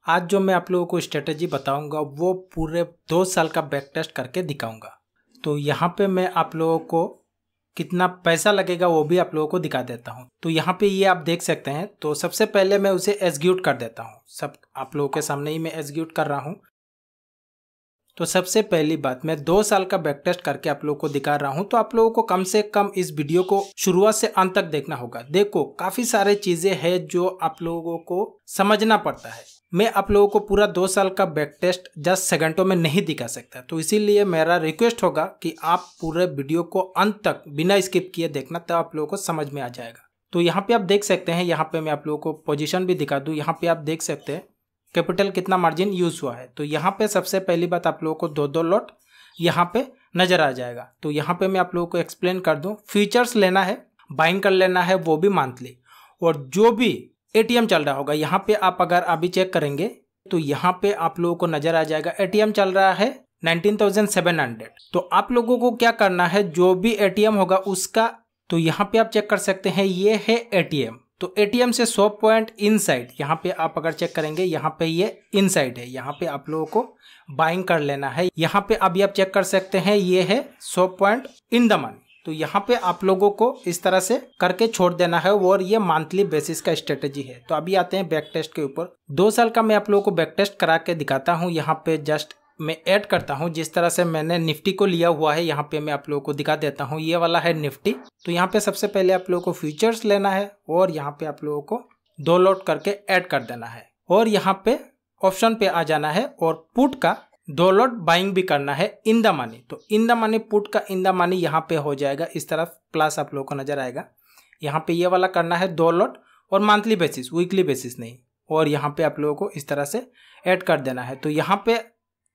आज जो मैं आप लोगों को स्ट्रेटजी बताऊंगा वो पूरे 2 साल का बैक टेस्ट करके दिखाऊंगा। तो यहाँ पे मैं आप लोगों को कितना पैसा लगेगा वो भी आप लोगों को दिखा देता हूँ। तो यहाँ पे ये आप देख सकते हैं। तो सबसे पहले मैं उसे एग्जीक्यूट कर देता हूँ। सब आप लोगों के सामने ही मैं एग्जीक्यूट कर रहा हूँ। तो सबसे पहली बात, मैं 2 साल का बैक टेस्ट करके आप लोगों को दिखा रहा हूं। तो आप लोगों को कम से कम इस वीडियो को शुरुआत से अंत तक देखना होगा। देखो, काफी सारे चीजें हैं जो आप लोगों को समझना पड़ता है। मैं आप लोगों को पूरा 2 साल का बैक टेस्ट 10 सेकंडों में नहीं दिखा सकता। तो इसीलिए मेरा रिक्वेस्ट होगा कि आप पूरे वीडियो को अंत तक बिना स्किप किए देखना, तब आप लोगों को समझ में आ जाएगा। तो यहाँ पे आप देख सकते हैं, यहाँ पे मैं आप लोगों को पोजीशन भी दिखा दूं। यहाँ पे आप देख सकते हैं कैपिटल कितना मार्जिन यूज हुआ है। तो यहाँ पे सबसे पहली बात, आप लोगों को दो लॉट यहाँ पे नजर आ जाएगा। तो यहाँ पे मैं आप लोगों को एक्सप्लेन कर दूं। फीचर्स लेना है, बाइंग कर लेना है, वो भी मंथली। और जो भी एटीएम चल रहा होगा, यहाँ पे आप अगर अभी चेक करेंगे तो यहाँ पे आप लोगों को नजर आ जाएगा एटीएम चल रहा है 19,700। तो आप लोगों को क्या करना है, जो भी एटीएम होगा उसका, तो यहाँ पे आप चेक कर सकते हैं, ये है एटीएम। तो एटीएम से 100 पॉइंट इनसाइड, यहाँ पे आप अगर चेक करेंगे, यहाँ पे ये इनसाइड है। यहाँ पे आप लोगों को बाइंग कर लेना है। यहाँ पे अभी आप चेक कर सकते हैं, ये है 100 पॉइंट इन द मनी। तो यहाँ पे आप लोगों को इस तरह से करके छोड़ देना है। और ये मंथली बेसिस का स्ट्रेटेजी है। तो अभी आते हैं बैक टेस्ट के ऊपर। 2 साल का मैं आप लोगों को बैक टेस्ट करा के दिखाता हूँ। यहाँ पे जस्ट मैं ऐड करता हूं। जिस तरह से मैंने निफ्टी को लिया हुआ है, यहाँ पे मैं आप लोगों को दिखा देता हूं। ये वाला है निफ्टी। तो यहाँ पे सबसे पहले आप लोगों को फ्यूचर्स लेना है और यहाँ पे आप लोगों को 2 लॉट करके ऐड कर देना है। और यहाँ पे ऑप्शन पे आ जाना है और पुट का 2 लॉट बाइंग भी करना है इन द मनी। तो इन द मनी, पुट का इन द मनी यहाँ पे हो जाएगा। इस तरफ प्लस आप लोगों को नजर आएगा। यहाँ पे ये वाला करना है 2 लॉट और मंथली बेसिस, वीकली बेसिस नहीं। और यहाँ पे आप लोगों को इस तरह से ऐड कर देना है। तो यहाँ पे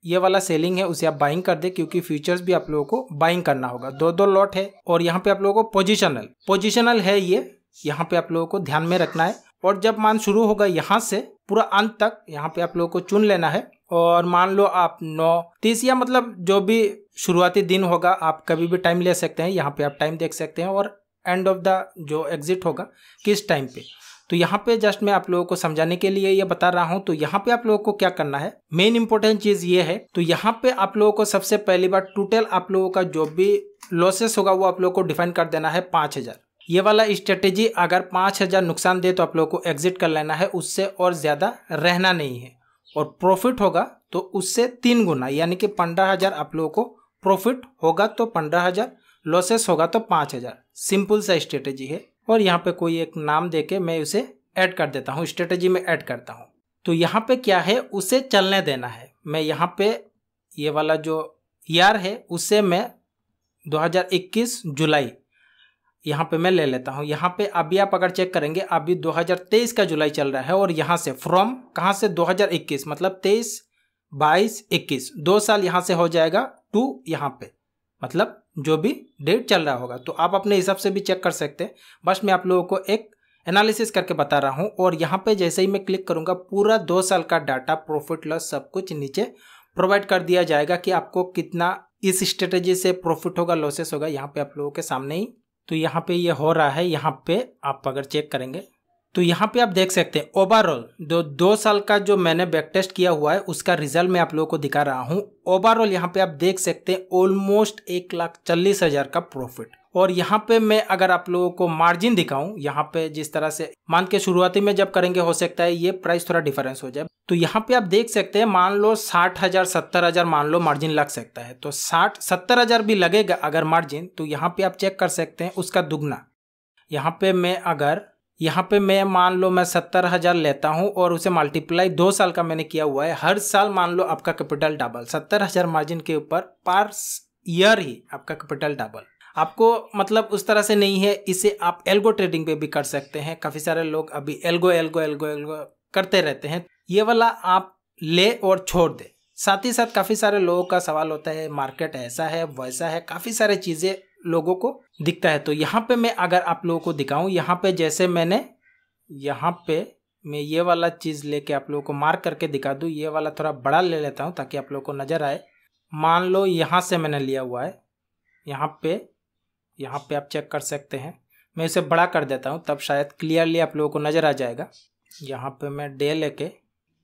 ये वाला सेलिंग है, उसे आप बाइंग कर दे, क्योंकि फ्यूचर्स भी आप लोगों को बाइंग करना होगा। 2 लॉट है। और यहाँ पे आप लोगों को पोजिशनल है, ये यहाँ पे आप लोगों को ध्यान में रखना है। और जब मान शुरू होगा यहाँ से पूरा अंत तक, यहाँ पे आप लोगों को चुन लेना है। और मान लो आप 9:30 या मतलब जो भी शुरुआती दिन होगा, आप कभी भी टाइम ले सकते हैं। यहाँ पे आप टाइम देख सकते हैं और एंड ऑफ द जो एग्जिट होगा किस टाइम पे। तो यहाँ पे जस्ट मैं आप लोगों को समझाने के लिए ये बता रहा हूँ। तो यहाँ पे आप लोगों को क्या करना है, मेन इंपॉर्टेंट चीज ये है। तो यहाँ पे आप लोगों को सबसे पहली बार टोटल आप लोगों का जो भी लॉसेस होगा वो आप लोगों को डिफाइन कर देना है 5,000। ये वाला स्ट्रेटेजी अगर 5,000 नुकसान दे तो आप लोगों को एग्जिट कर लेना है, उससे और ज्यादा रहना नहीं है। और प्रॉफिट होगा तो उससे 3 गुना, यानी कि 15,000 आप लोगों को प्रॉफिट होगा तो 15,000, लॉसेस होगा तो 5,000। सिंपल सा स्ट्रेटेजी है। और यहाँ पे कोई एक नाम देके मैं उसे ऐड कर देता हूँ, स्ट्रेटेजी में ऐड करता हूँ। तो यहाँ पे क्या है, उसे चलने देना है। मैं यहाँ पे ये वाला जो ईयर है उसे मैं 2021 जुलाई यहाँ पे मैं ले लेता हूँ। यहाँ पे अभी आप अगर चेक करेंगे, अभी 2023 का जुलाई चल रहा है। और यहाँ से फ्रॉम कहाँ से, 2021 मतलब 23, 22, 21, 2 साल यहाँ से हो जाएगा टू यहाँ पे, मतलब जो भी डेट चल रहा होगा। तो आप अपने हिसाब से भी चेक कर सकते हैं। बस मैं आप लोगों को एक एनालिसिस करके बता रहा हूं। और यहाँ पे जैसे ही मैं क्लिक करूंगा, पूरा 2 साल का डाटा, प्रॉफिट लॉस सब कुछ नीचे प्रोवाइड कर दिया जाएगा कि आपको कितना इस स्ट्रेटेजी से प्रॉफिट होगा, लॉसेस होगा, यहाँ पे आप लोगों के सामने ही। तो यहाँ पे ये हो रहा है। यहाँ पे आप अगर चेक करेंगे तो यहाँ पे आप देख सकते हैं ओवरऑल 2 साल का जो मैंने बैक टेस्ट किया हुआ है उसका रिजल्ट मैं आप लोगों को दिखा रहा हूँ। ओवरऑल यहाँ पे आप देख सकते हैं ऑलमोस्ट 1,40,000 का प्रॉफिट। और यहाँ पे मैं अगर आप लोगों को मार्जिन दिखाऊं, यहाँ पे जिस तरह से मान के शुरुआती में जब करेंगे हो सकता है ये प्राइस थोड़ा डिफरेंस हो जाए। तो यहाँ पे आप देख सकते हैं, मान लो 60,000, 70,000 मान लो मार्जिन लग सकता है। तो 60-70,000 भी लगेगा अगर मार्जिन, तो यहाँ पे आप चेक कर सकते हैं उसका दुगना। यहाँ पे मैं मान लो मैं 70,000 लेता हूँ और उसे मल्टीप्लाई 2 साल का मैंने किया हुआ है। हर साल मान लो आपका कैपिटल डबल, 70,000 मार्जिन के ऊपर पर ईयर ही आपका कैपिटल डबल। आपको मतलब उस तरह से नहीं है, इसे आप एल्गो ट्रेडिंग पे भी कर सकते हैं। काफी सारे लोग अभी एल्गो करते रहते हैं। ये वाला आप ले और छोड़ दे। साथ ही साथ काफी सारे लोगों का सवाल होता है, मार्केट ऐसा है वैसा है, काफी सारे चीजें लोगों को दिखता है। तो यहाँ पे मैं अगर आप लोगों को दिखाऊं, यहाँ पे जैसे मैंने यहाँ पे मैं ये वाला चीज लेके आप लोगों को मार्क करके दिखा दूं। ये वाला थोड़ा बड़ा ले लेता हूं ताकि आप लोगों को नजर आए। मान लो यहाँ से मैंने लिया हुआ है, यहाँ पे आप चेक कर सकते हैं। मैं इसे बड़ा कर देता हूँ, तब शायद क्लियरली आप लोगों को नजर आ जाएगा। यहाँ पे मैं डे लेके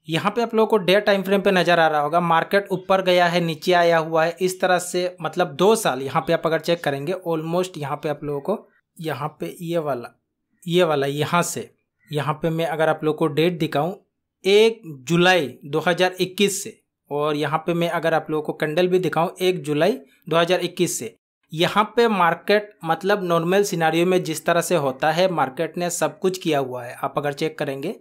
यहाँ पे आप लोगों को डे टाइम फ्रेम पे नजर आ रहा होगा, मार्केट ऊपर गया है, नीचे आया हुआ है, इस तरह से मतलब 2 साल यहाँ पे आप अगर चेक करेंगे ऑलमोस्ट यहाँ पे आप लोगों को यहाँ पे ये वाला यहाँ से यहाँ पे मैं अगर आप लोगों को डेट दिखाऊं 1 जुलाई 2021 से, और यहाँ पे मैं अगर आप लोगों को कैंडल भी दिखाऊं 1 जुलाई 2021 से, यहाँ पे मार्केट मतलब नॉर्मल सिनारियो में जिस तरह से होता है मार्केट ने सब कुछ किया हुआ है। आप अगर चेक करेंगे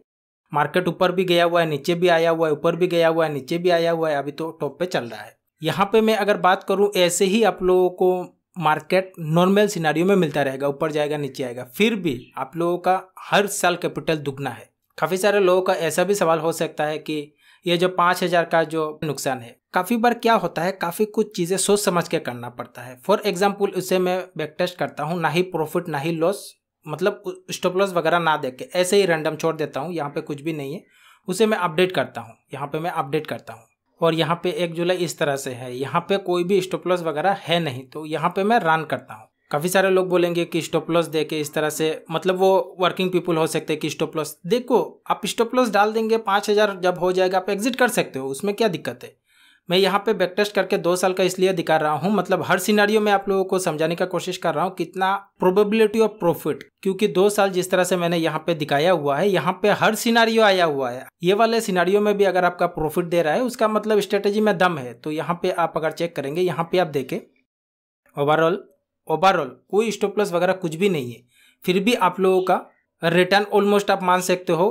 मार्केट ऊपर भी गया हुआ है, नीचे भी आया हुआ है, ऊपर भी गया हुआ है, नीचे भी आया हुआ है, अभी तो टॉप पे चल रहा है। यहाँ पे मैं अगर बात करूँ ऐसे ही आप लोगों को मार्केट नॉर्मल सिनारियो में मिलता रहेगा, ऊपर जाएगा नीचे आएगा, फिर भी आप लोगों का हर साल कैपिटल दुगना है। काफ़ी सारे लोगों का ऐसा भी सवाल हो सकता है कि ये जो 5,000 का जो नुकसान है, काफ़ी बार क्या होता है काफ़ी कुछ चीज़ें सोच समझ के करना पड़ता है। फॉर एग्जाम्पल उसे मैं बैक टेस्ट करता हूँ, ना ही प्रॉफिट ना ही लॉस, मतलब स्टॉप लॉस वगैरह ना देख के ऐसे ही रैंडम छोड़ देता हूँ, यहाँ पे कुछ भी नहीं है, उसे मैं अपडेट करता हूँ, यहाँ पे मैं अपडेट करता हूँ, और यहाँ पे 1 जुलाई इस तरह से है, यहाँ पे कोई भी स्टॉप लॉस वगैरह है नहीं, तो यहाँ पे मैं रन करता हूँ। काफ़ी सारे लोग बोलेंगे कि स्टॉप लॉस दे के इस तरह से, मतलब वो वर्किंग पीपल हो सकते हैं कि स्टॉप लॉस, देखो आप स्टॉप लॉस डाल देंगे 5,000 जब हो जाएगा आप एग्जिट कर सकते हो, उसमें क्या दिक्कत है। मैं यहाँ पे बैक टेस्ट करके 2 साल का इसलिए दिखा रहा हूँ, मतलब हर सिनारियो में आप लोगों को समझाने का कोशिश कर रहा हूँ कितना प्रोबेबिलिटी ऑफ प्रॉफिट, क्योंकि 2 साल जिस तरह से मैंने यहाँ पे दिखाया हुआ है, यहाँ पे हर सिनारियो आया हुआ है। ये वाले सिनारियो में भी अगर आपका प्रॉफिट दे रहा है उसका मतलब स्ट्रेटेजी में दम है। तो यहाँ पे आप अगर चेक करेंगे, यहाँ पे आप देखें ओवरऑल कोई स्टॉप लॉस वगैरह कुछ भी नहीं है, फिर भी आप लोगों का रिटर्न ऑलमोस्ट आप मान सकते हो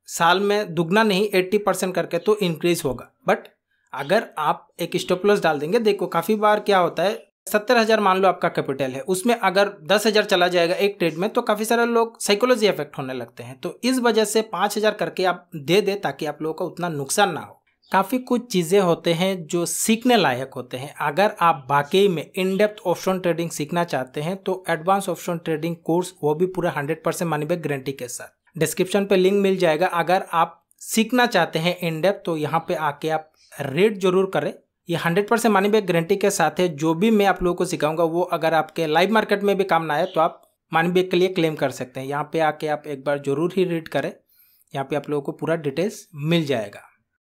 साल में दुगना नहीं 80% करके तो इंक्रीज होगा। बट अगर आप एक स्टॉप लॉस डाल देंगे, देखो काफ़ी बार क्या होता है 70,000 मान लो आपका कैपिटल है, उसमें अगर 10,000 चला जाएगा एक ट्रेड में तो काफ़ी सारे लोग साइकोलॉजी इफेक्ट होने लगते हैं। तो इस वजह से 5,000 करके आप दे दे ताकि आप लोगों का उतना नुकसान ना हो। काफ़ी कुछ चीज़ें होते हैं जो सीखने लायक होते हैं। अगर आप वाकई में इन डेप्थ ऑप्शन ट्रेडिंग सीखना चाहते हैं तो एडवांस ऑप्शन ट्रेडिंग कोर्स, वो भी पूरा 100% मनी बैक गारंटी के साथ, डिस्क्रिप्शन पे लिंक मिल जाएगा। अगर आप सीखना चाहते हैं इन डेप्थ तो यहाँ पे आके आप रेट जरूर करें। ये 100% मनी बैक गारंटी के साथ है। जो भी मैं आप लोगों को सिखाऊंगा वो अगर आपके लाइव मार्केट में भी काम ना आए तो आप मनी बैक के लिए क्लेम कर सकते हैं। यहाँ पे आके आप एक बार जरूर ही रीड करें, यहाँ पे आप लोगों को पूरा डिटेल्स मिल जाएगा।